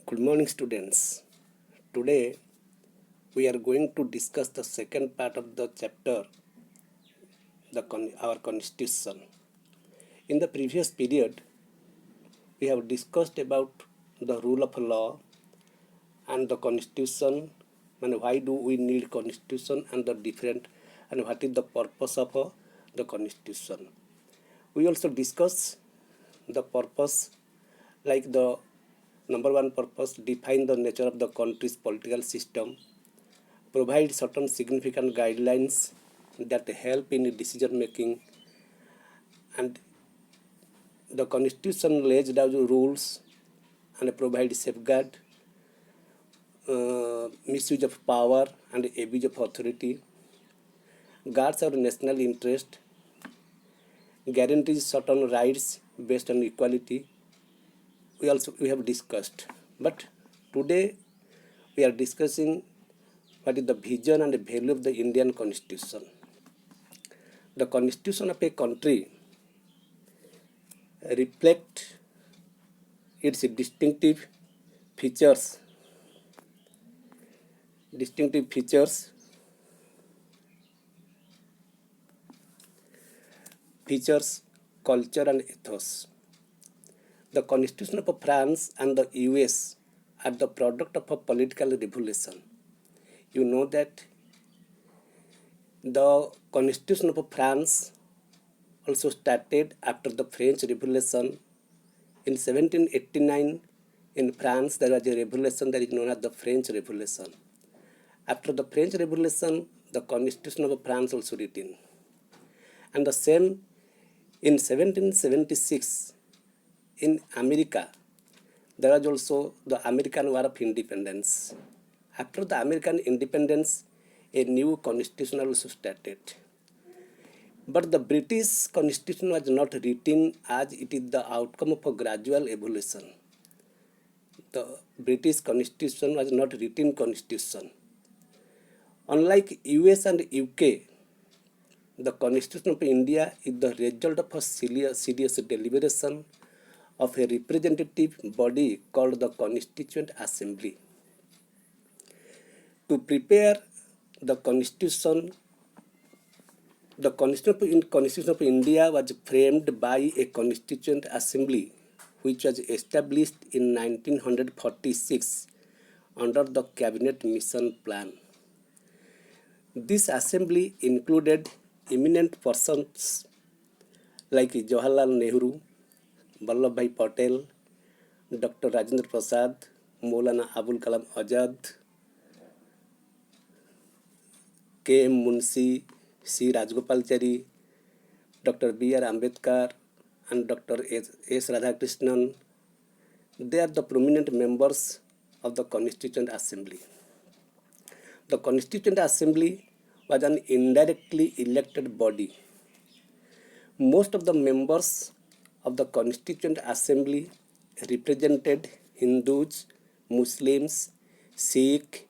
Good morning, students. Today we are going to discuss the second part of the chapter, our constitution. In the previous period, we have discussed about the rule of law and the constitution, and why do we need constitution and the different and what is the purpose of the constitution. We also discuss the purpose, like the number one purpose, define the nature of the country's political system, provide certain significant guidelines that help in decision making, and the constitution lays down rules and provide safeguard misuse of power and abuse of authority, guards our national interest, guarantees certain rights based on equality. We have discussed, but today we are discussing what is the vision and the value of the Indian Constitution. The Constitution of a country reflect its distinctive features, culture and ethos. The Constitution of France and the US are the product of a political revolution. You know that the Constitution of France also started after the French Revolution. In 1789, in France, there was a revolution that is known as the French Revolution. After the French Revolution, the Constitution of France also written. And the same in 1776, in America, there was also the American War of Independence. After the American independence, a new constitution also started. But the British constitution was not written as it is the outcome of a gradual evolution. The British constitution was not written constitution. Unlike US and UK, the Constitution of India is the result of a serious deliberation of a representative body called the Constituent Assembly. To prepare the Constitution, the Constitution of India was framed by a Constituent Assembly which was established in 1946 under the Cabinet Mission Plan. This assembly included eminent persons like Jawaharlal Nehru, Vallabhbhai Patel, Dr. Rajendra Prasad, Maulana Abul Kalam Azad, K. M. Munshi, C. Rajgopalachari, Dr. B. R. Ambedkar, and Dr. S. Radhakrishnan. They are the prominent members of the Constituent Assembly. The Constituent Assembly was an indirectly elected body. Most of the members of the Constituent Assembly represented Hindus, Muslims, Sikh,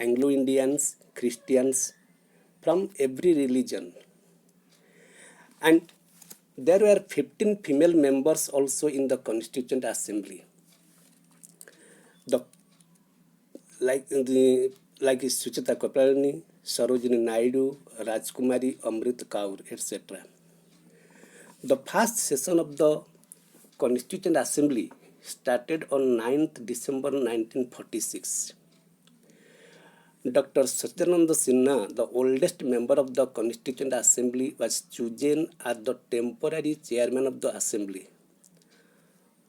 Anglo-Indians, Christians from every religion. And there were 15 female members also in the Constituent Assembly. Like Suchita Koplarni, Sarojini Naidu, Rajkumari, Amrit Kaur, etc. The first session of the Constituent Assembly started on 9th December 1946. Dr. Sachidananda Sinha, the oldest member of the Constituent Assembly, was chosen as the temporary chairman of the Assembly.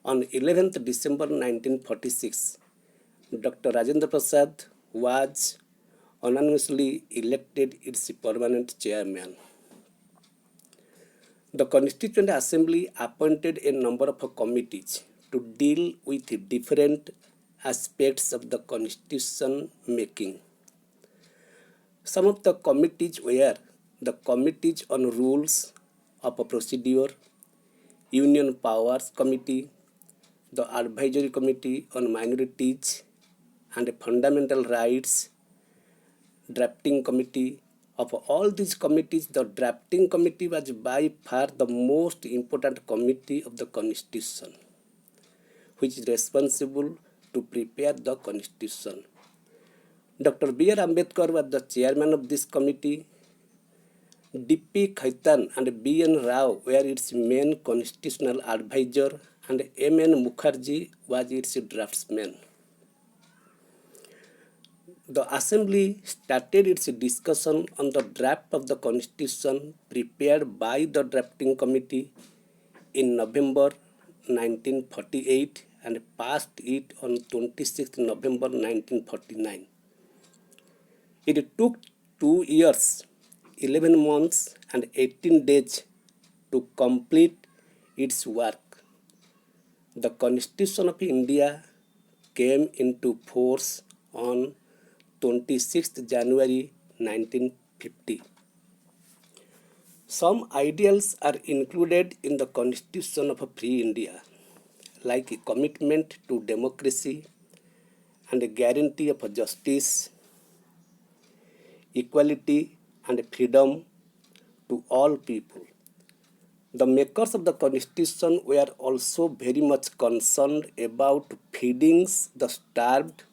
On 11th December 1946, Dr. Rajendra Prasad was unanimously elected its permanent chairman. The Constituent Assembly appointed a number of committees to deal with different aspects of the constitution making. Some of the committees were the Committees on Rules of Procedure, Union Powers Committee, the Advisory Committee on Minorities and Fundamental Rights, Drafting Committee. Of all these committees, the Drafting Committee was by far the most important committee of the Constitution, which is responsible to prepare the constitution. Dr. B.R. Ambedkar was the chairman of this committee. D.P. Khaitan and B.N. Rao were its main constitutional advisor, and M.N. Mukherjee was its draftsman. The assembly started its discussion on the draft of the constitution prepared by the drafting committee in November 1948 and passed it on 26 November 1949. It took 2 years, 11 months and 18 days to complete its work. The Constitution of India came into force on 26 January 1950. Some ideals are included in the Constitution of a Free India, like a commitment to democracy and a guarantee of justice, equality and freedom to all people. The makers of the Constitution were also very much concerned about feeding the starved,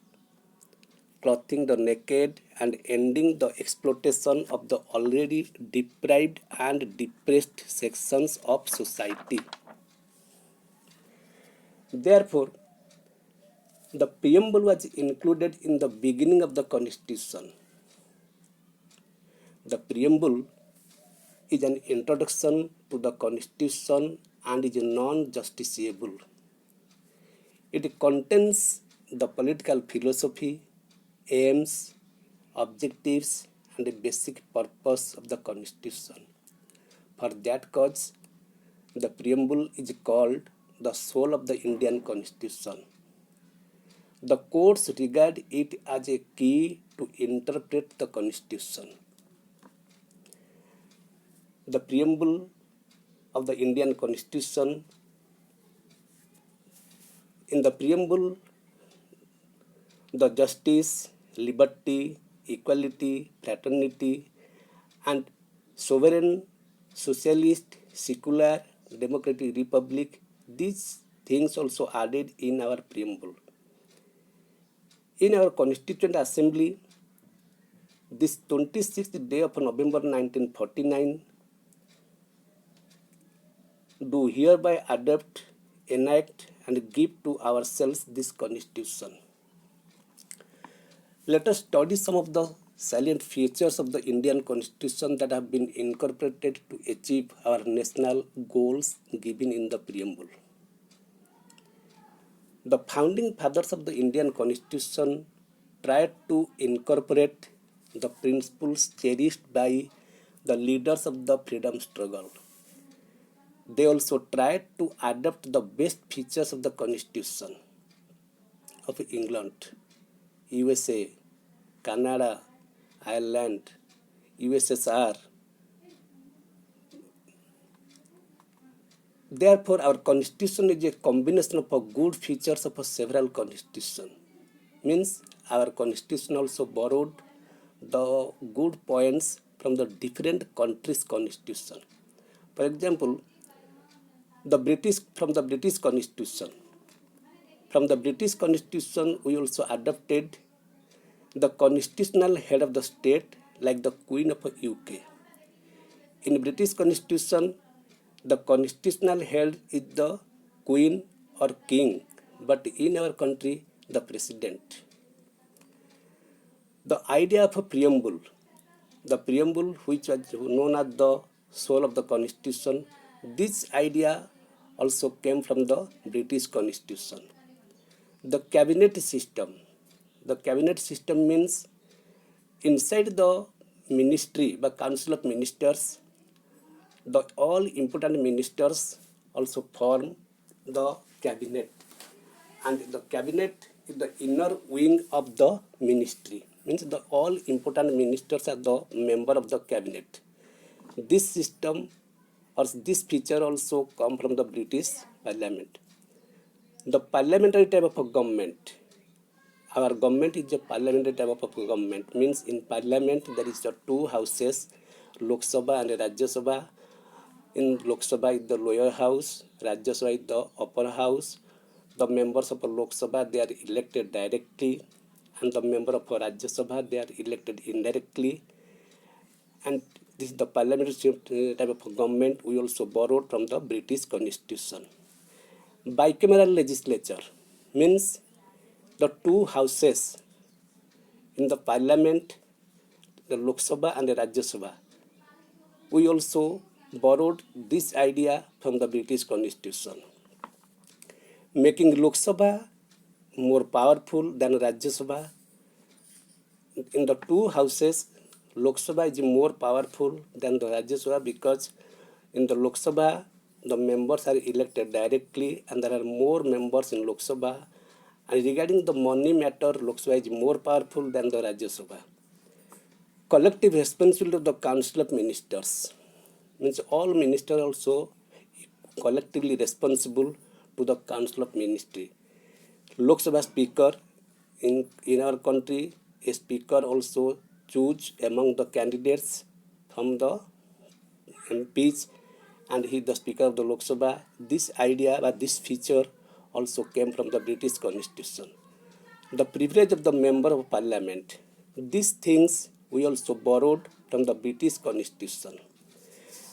clothing the naked, and ending the exploitation of the already deprived and depressed sections of society. Therefore, the preamble was included in the beginning of the Constitution. The preamble is an introduction to the Constitution and is non-justiciable. It contains the political philosophy, aims, objectives, and the basic purpose of the Constitution. For that cause, the preamble is called the soul of the Indian Constitution. The courts regard it as a key to interpret the Constitution. The preamble of the Indian Constitution. In the preamble, the justice, liberty, equality, fraternity, and sovereign, socialist, secular, democratic republic, these things also added in our preamble. In our Constituent Assembly, this 26th day of November 1949, do hereby adopt, enact, and give to ourselves this Constitution. Let us study some of the salient features of the Indian Constitution that have been incorporated to achieve our national goals given in the preamble. The founding fathers of the Indian Constitution tried to incorporate the principles cherished by the leaders of the freedom struggle. They also tried to adopt the best features of the Constitution of England, USA, Canada, Ireland, USSR. Therefore, our Constitution is a combination of good features of several constitutions. Means our Constitution also borrowed the good points from the different countries' constitution. For example, from the British Constitution. From the British Constitution, we also adopted the constitutional head of the state like the Queen of UK. In British Constitution, the constitutional head is the Queen or King, but in our country, the President. The idea of a preamble, the preamble which was known as the soul of the Constitution, this idea also came from the British Constitution. The cabinet system. The cabinet system means inside the ministry, the council of ministers, the all important ministers also form the cabinet. And the cabinet is the inner wing of the ministry. Means the all important ministers are the member of the cabinet. This system or this feature also come from the British Parliament. The parliamentary type of a government. Our government is a parliamentary type of a government. Means in parliament there is the two houses, Lok Sabha and Rajya Sabha. In Lok Sabha is the lower house, Rajya Sabha is the upper house. the members of Lok Sabha, they are elected directly, and the member of Rajya Sabha, they are elected indirectly. And this is the parliamentary type of government we also borrowed from the British Constitution. Bicameral legislature means the two houses in the parliament, the Lok Sabha and the Rajya Sabha. We also borrowed this idea from the British Constitution, making Lok Sabha more powerful than Rajya Sabha. In the two houses, Lok Sabha is more powerful than the Rajya Sabha because in the Lok Sabha, the members are elected directly and there are more members in Lok Sabha. And regarding the money matter, Lok Sabha is more powerful than the Rajya Sabha. Collective responsibility of the Council of Ministers means all ministers also collectively responsible to the Council of Ministry. Lok Sabha Speaker in our country, a speaker also choose among the candidates from the MPs, and he the Speaker of the Lok Sabha. This idea or this feature also came from the British Constitution. The privilege of the member of Parliament. These things we also borrowed from the British Constitution.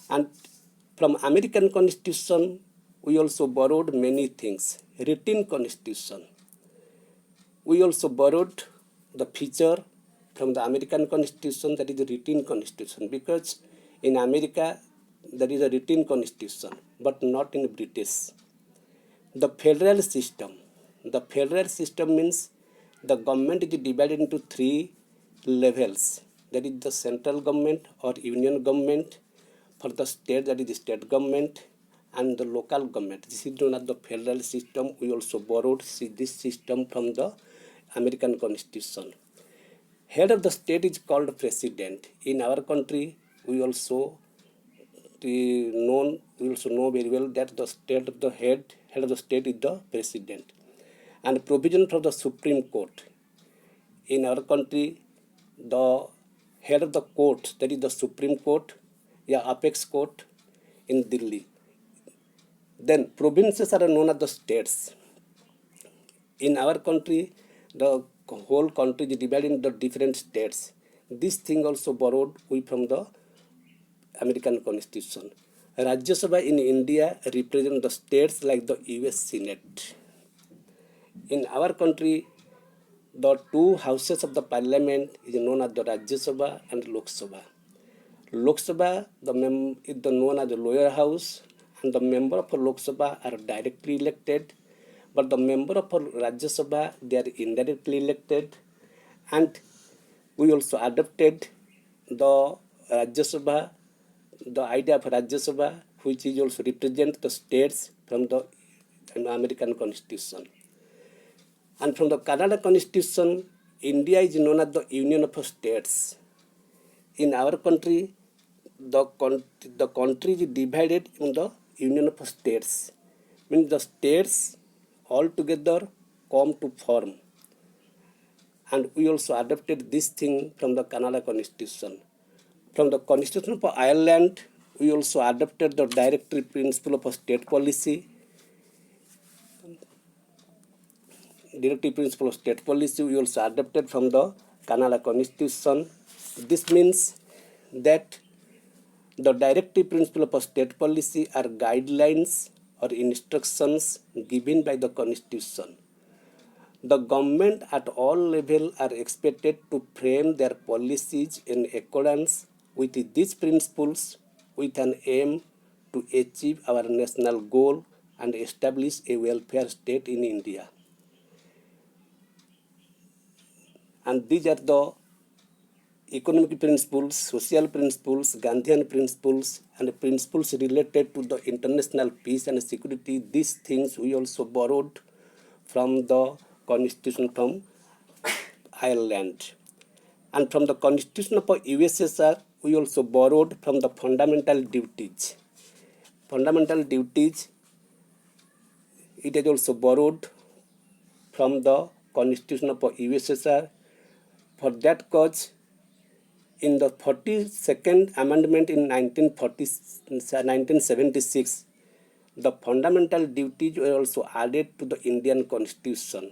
And from American Constitution, we also borrowed many things. Written Constitution. We also borrowed the feature from the American Constitution, that is the written Constitution, because in America there is a written Constitution, but not in British. The federal system. The federal system means the government is divided into three levels. That is the central government or union government. For the state, that is the state government, and the local government. This is known as the federal system. We also borrowed this system from the American Constitution. Head of the state is called president. In our country, we also know very well that the state of the head of the state is the president. And provision from the Supreme Court. In our country, the head of the court, that is the Supreme Court, apex court in Delhi. Then provinces are known as the states. In our country, the whole country is divided into different states. This thing also borrowed we from the American Constitution. Rajya Sabha in India represent the states like the US Senate. In our country, the two houses of the parliament is known as the Rajya Sabha and Lok Sabha. Lok Sabha is known as the lower house, and the member of Lok Sabha are directly elected, but the member of Rajya Sabha, they are indirectly elected. And we also adopted the Rajya Sabha, the idea of Rajya Sabha, which is also represent the states from the American Constitution. And from the Canada Constitution, India is known as the Union of States. In our country, the country is divided in the Union of States. Means the states all together come to form. And we also adopted this thing from the Canada Constitution. From the Constitution of Ireland, we also adopted the directory principle of state policy. Directive principle of state policy we also adopted from the Canada Constitution. This means that the directive principle of state policy are guidelines or instructions given by the Constitution. The government at all levels are expected to frame their policies in accordance with these principles with an aim to achieve our national goal and establish a welfare state in India. And these are the economic principles, social principles, Gandhian principles, and principles related to the international peace and security. These things we also borrowed from the Constitution from Ireland. And from the Constitution of USSR, we also borrowed from the fundamental duties. Fundamental duties, it is also borrowed from the Constitution of USSR. For that cause, in the 42nd Amendment in 1976, The fundamental duties were also added to the Indian Constitution.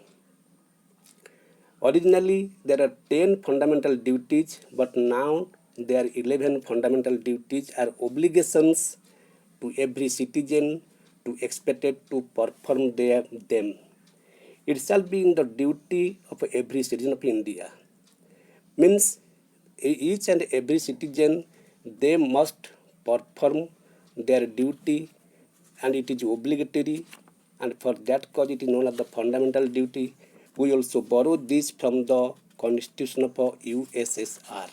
Originally, there are 10 fundamental duties, but now there are 11 fundamental duties or obligations to every citizen to expected to perform them. It shall be in the duty of every citizen of India. Means each and every citizen, they must perform their duty, and it is obligatory, and for that cause it is known as the fundamental duty. We also borrow this from the Constitution of USSR.